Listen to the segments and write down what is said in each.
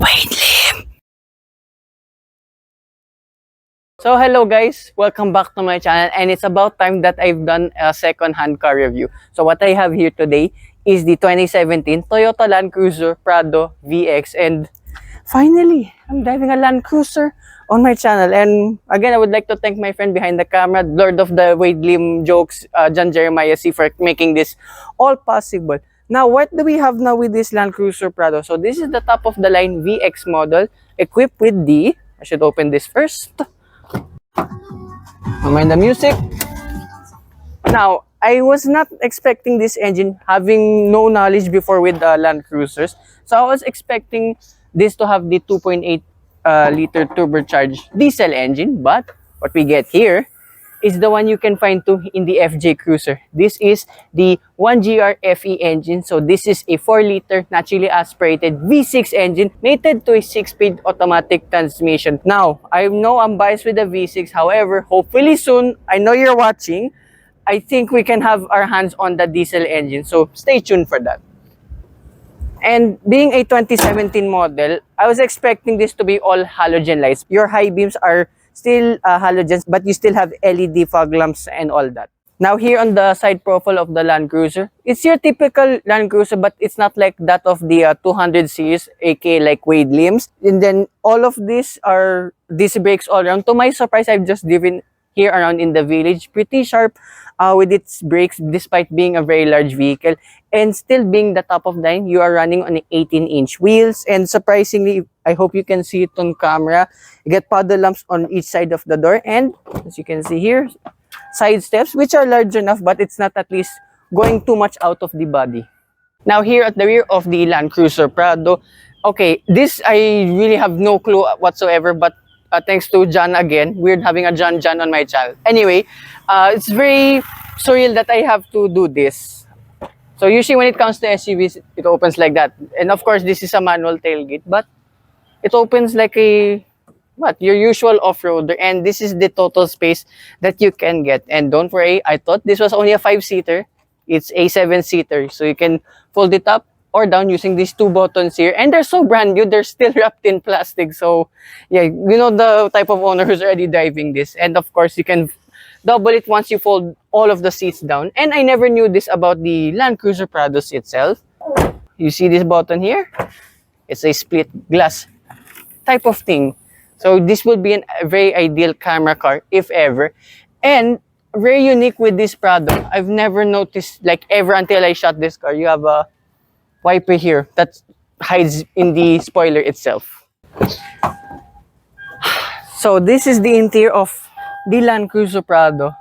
Wait, Lim. So hello guys, welcome back to my channel, and it's about time that I've done a second-hand car review. So what I have here today is the 2017 Toyota Land Cruiser Prado VX, and finally, I'm driving a Land Cruiser on my channel. And again, I would like to thank my friend behind the camera, Lord of the Wade Lim jokes, John Jeremiah C, for making this all possible. Now, what do we have now with this Land Cruiser Prado? So this is the top of the line VX model, equipped with the, I should open this first. Don't mind the music. Now, I was not expecting this engine, having no knowledge before with Land Cruisers. So I was expecting this to have the 2.8 liter turbocharged diesel engine, but what we get here is the one you can find too in the FJ Cruiser. This is the 1GR FE engine. So this is a 4-liter naturally aspirated V6 engine mated to a 6-speed automatic transmission. Now, I know I'm biased with the V6. However, hopefully soon, I know you're watching, I think we can have our hands on the diesel engine. So stay tuned for that. And being a 2017 model, I was expecting this to be all halogen lights. Your high beams are still halogens, but you still have LED fog lamps and all that. Now here on the side profile of the Land Cruiser, it's your typical Land Cruiser, but it's not like that of the 200 series, aka like Wade Lims. And then all of these are disc brakes all around. To my surprise, I've just driven here around in the village, pretty sharp with its brakes, despite being a very large vehicle. And still being the top of the line, you are running on 18-inch wheels. And surprisingly, I hope you can see it on camera, you get paddle lamps on each side of the door. And as you can see here, side steps, which are large enough, but it's not at least going too much out of the body. Now here at the rear of the Land Cruiser Prado, okay, this I really have no clue whatsoever, but thanks to John again. Weird having a John on my channel. Anyway, it's very surreal that I have to do this. So usually when it comes to SUVs, it opens like that. And of course, this is a manual tailgate, but it opens like a, your usual off-roader. And this is the total space that you can get. And don't worry, I thought this was only a 5-seater. It's a 7-seater. So you can fold it up or down using these 2 buttons here. And they're so brand new, they're still wrapped in plastic. So yeah, you know the type of owner who's already driving this. And of course, you can double it once you fold all of the seats down. And I never knew this about the Land Cruiser Prados itself. You see this button here? It's a split glass type of thing. So this would be a very ideal camera car, if ever. And very unique with this Prado, I've never noticed, like ever until I shot this car, you have a wiper here that hides in the spoiler itself. So this is the interior of the Land Cruiser Prado.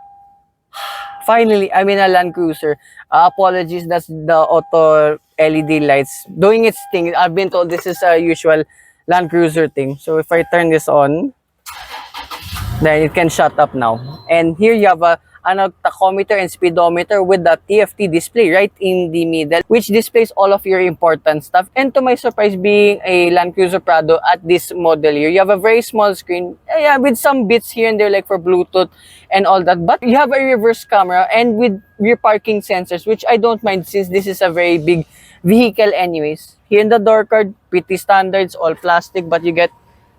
Finally, I'm in a Land Cruiser. Apologies, that's the auto LED lights doing its thing. I've been told this is a usual Land Cruiser thing. So if I turn this on, then it can shut up now. And here you have a tachometer and speedometer with the TFT display right in the middle, which displays all of your important stuff. And to my surprise, being a Land Cruiser Prado at this model here, you have a very small screen, yeah, with some bits here and there like for Bluetooth and all that. But you have a reverse camera and with rear parking sensors, which I don't mind since this is a very big vehicle anyways. Here in the door card, pretty standards, all plastic, but you get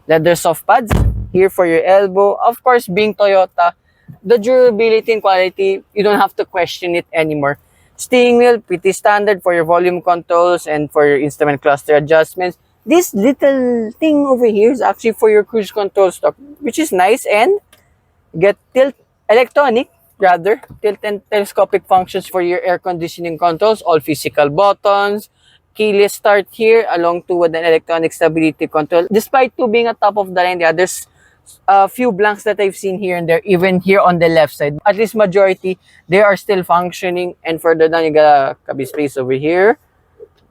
leather soft pads here for your elbow. Of course, being Toyota, the durability and quality, you don't have to question it anymore. Steering wheel, pretty standard for your volume controls and for your instrument cluster adjustments. This little thing over here is actually for your cruise control stuff, which is nice. And you get tilt and telescopic functions for your air conditioning controls, all physical buttons, keyless start here, along to with an electronic stability control. Despite being a top of the line, yeah, there's a few blanks that I've seen here and there, even here on the left side. At least majority, they are still functioning. And further down, you got a cubby space over here.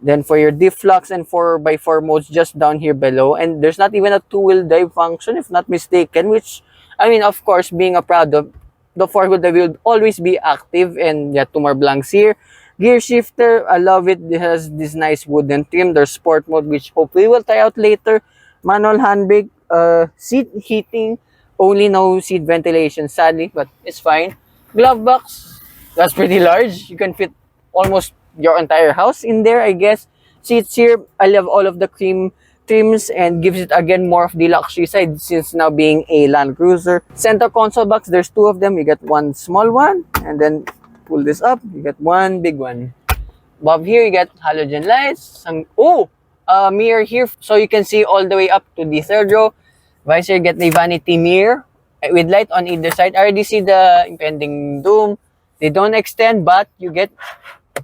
Then for your diff locks and 4x4 modes just down here below. And there's not even a 2-wheel drive function, if not mistaken, which, I mean, of course, being a Prado, the 4-wheel drive will always be active. And yeah, 2 more blanks here. Gear shifter, I love it. It has this nice wooden trim. There's sport mode, which hopefully we'll try out later. Manual handbrake, seat heating, only no seat ventilation, sadly, but it's fine. Glove box, that's pretty large. You can fit almost your entire house in there, I guess. Seats here, I love all of the cream trims and gives it again more of the luxury side since now being a Land Cruiser. Center console box, there's two of them. You get one small one, and then pull this up, you get one big one. Above here, you get halogen lights. Mirror here, so you can see all the way up to the third row. Visor, you get the vanity mirror with light on either side. I already see the impending doom. They don't extend, but you get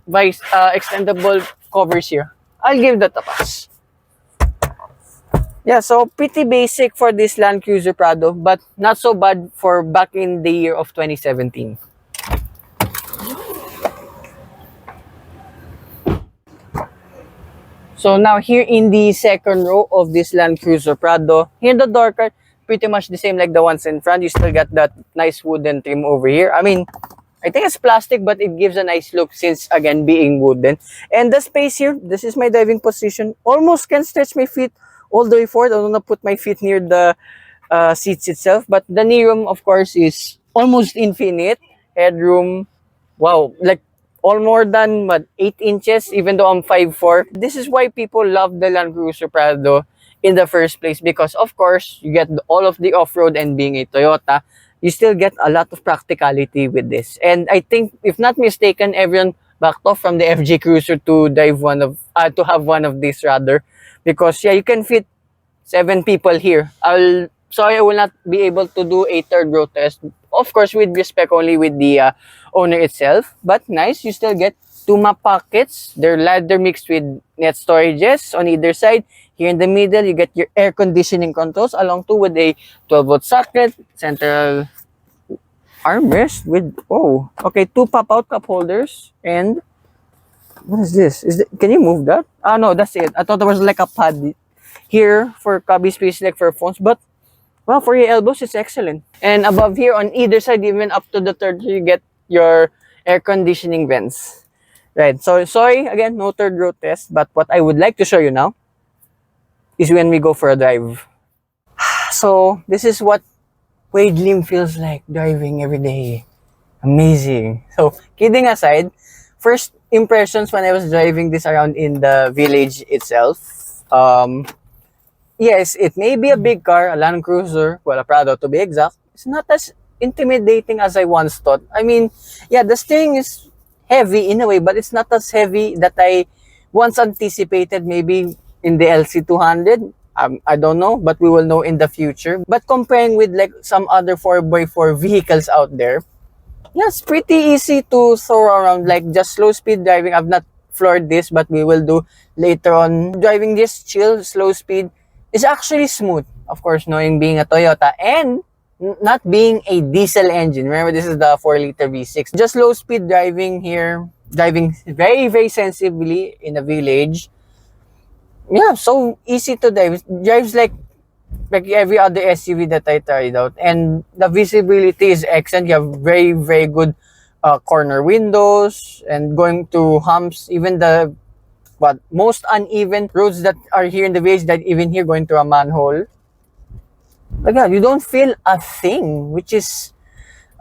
extendable covers here. I'll give that a pass. Yeah, so pretty basic for this Land Cruiser Prado, but not so bad for back in the year of 2017. So now here in the second row of this Land Cruiser Prado, here the door card, pretty much the same like the ones in front. You still got that nice wooden trim over here. I mean, I think it's plastic, but it gives a nice look since, again, being wooden. And the space here, this is my driving position. Almost can stretch my feet all the way forward. I don't want to put my feet near the seats itself. But the knee room, of course, is almost infinite. Headroom, wow, like all more than 8 inches, even though I'm 5'4". This is why people love the Land Cruiser Prado in the first place, because of course you get all of the off-road, and being a Toyota, you still get a lot of practicality with this. And I think, if not mistaken, everyone backed off from the FJ Cruiser to drive to have one of these rather, because yeah, you can fit 7 people here. Sorry, I will not be able to do a third row test. Of course, with respect only with the owner itself. But nice, you still get 2 map pockets. They're ladder mixed with net storages on either side. Here in the middle, you get your air conditioning controls along too with a 12-volt socket, central armrest with, 2 pop-out cup holders. And what is this? Can you move that? Ah, no, that's it. I thought there was like a pad here for cubby space like for phones, but well, for your elbows, it's excellent. And above here, on either side, even up to the third, you get your air conditioning vents. Right, so sorry, again, no third row test, but what I would like to show you now is when we go for a drive. So, this is what LIM feels like driving every day. Amazing. So, kidding aside, first impressions when I was driving this around in the village itself, yes, it may be a big car, a Land Cruiser, well, a Prado to be exact. It's not as intimidating as I once thought. I mean, yeah, the steering is heavy in a way, but it's not as heavy that I once anticipated maybe in the LC200. I don't know, but we will know in the future. But comparing with like some other 4x4 vehicles out there, yeah, it's pretty easy to throw around, like just slow speed driving. I've not floored this, but we will do later on. Driving this chill, slow speed is actually smooth. Of course, knowing being a Toyota and not being a diesel engine. Remember, this is the 4-liter V6. Just low speed driving here, driving very, very sensibly in a village. Yeah, so easy to drive. Drives like every other SUV that I tried out. And the visibility is excellent. You have very, very good corner windows, and going to humps, even the most uneven roads that are here in the village, that even here going through a manhole. Again, you don't feel a thing, which is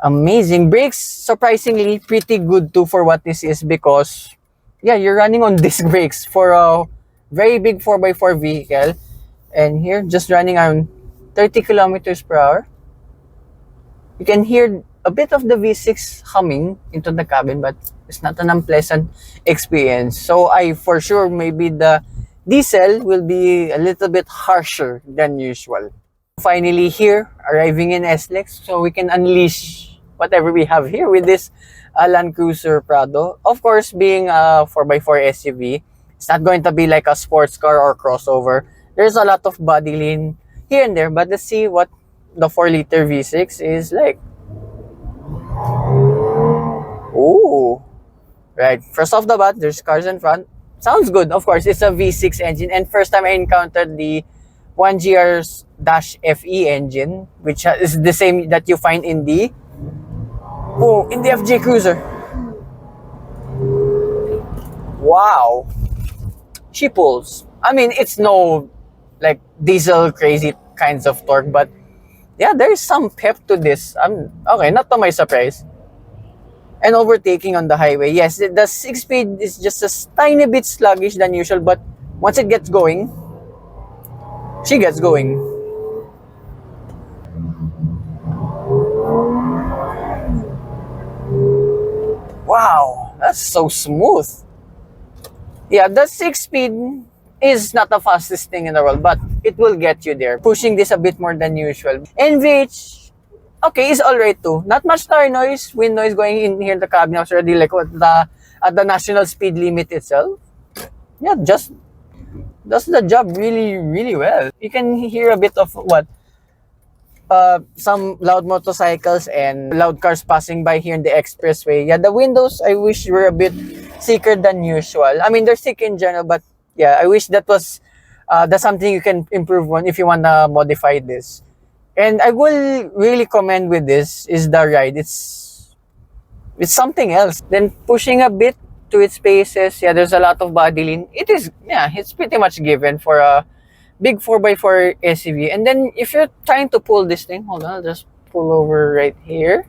amazing. Brakes, surprisingly, pretty good too for what this is, because yeah, you're running on disc brakes for a very big 4x4 vehicle. And here, just running around 30 kilometers per hour. You can hear a bit of the V6 humming into the cabin, but it's not an unpleasant experience. So for sure, maybe the diesel will be a little bit harsher than usual. Finally here, arriving in SLEX, so we can unleash whatever we have here with this Land Cruiser Prado. Of course, being a 4x4 SUV, it's not going to be like a sports car or crossover. There's a lot of body lean here and there, but let's see what the 4-liter V6 is like. Ooh. Right, first off the bat, there's cars in front. Sounds good, of course, it's a V6 engine, and first time I encountered the 1GR-FE engine, which is the same that you find in the FJ Cruiser. Wow. She pulls. I mean, it's no like diesel crazy kinds of torque, but yeah, there is some pep to this. Okay, not to my surprise. And overtaking on the highway, yes, the 6-speed is just a tiny bit sluggish than usual, but once it gets going, she gets going. Wow, that's so smooth. Yeah, the 6-speed is not the fastest thing in the world, but it will get you there. Pushing this a bit more than usual. NVH, okay, is alright too. Not much tire noise, wind noise going in here in the cabin. I was already like at the national speed limit itself. Yeah, just does the job really, really well. You can hear a bit of what? Some loud motorcycles and loud cars passing by here in the expressway. Yeah, the windows, I wish were a bit thicker than usual. I mean, they're thick in general, but yeah, I wish that was that's something you can improve on if you want to modify this. And I will really commend with this is the ride. It's something else. Then pushing a bit to its paces. Yeah, there's a lot of body lean. It is, yeah, it's pretty much given for a big 4x4 SUV. And then if you're trying to pull this thing, hold on, I'll just pull over right here.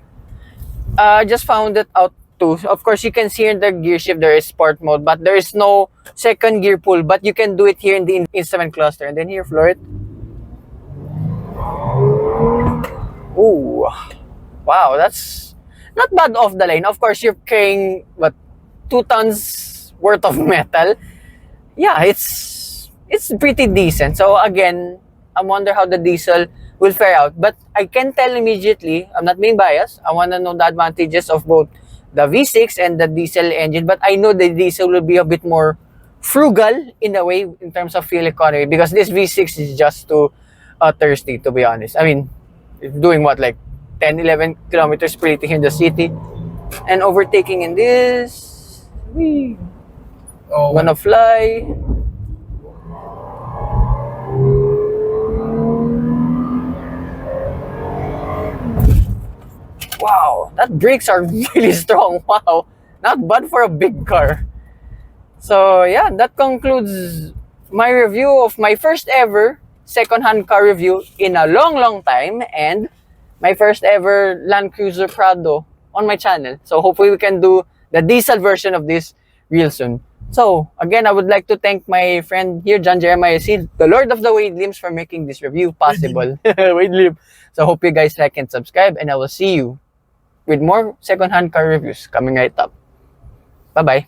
I just found it out too. Of course, you can see in the gear shift there is sport mode, but there is no second gear pull. But you can do it here in the instrument cluster. And then here, floor it. Ooh, wow, that's not bad off the line. Of course, you're carrying what 2 tons worth of metal. Yeah, it's pretty decent. So again, I wonder how the diesel will fare out. But I can tell immediately, I'm not being biased. I want to know the advantages of both the V6 and the diesel engine. But I know the diesel will be a bit more frugal in a way in terms of fuel economy, because this V6 is just too thirsty, to be honest. I mean, it's doing what, like 10, 11 kilometers per liter here in the city. And overtaking in this, we wanna fly. Wow, that brakes are really strong. Wow, not bad for a big car. So yeah, that concludes my review of my first ever second-hand car review in a long time, and my first ever Land Cruiser Prado on my channel. So hopefully we can do the diesel version of this real soon. So again, I would like to thank my friend here, John Jeremiah C, the Lord of the Wade Limbs, for making this review possible. Wade Lim. So hope you guys like and subscribe, and I will see you with more second-hand car reviews coming right up. Bye-bye.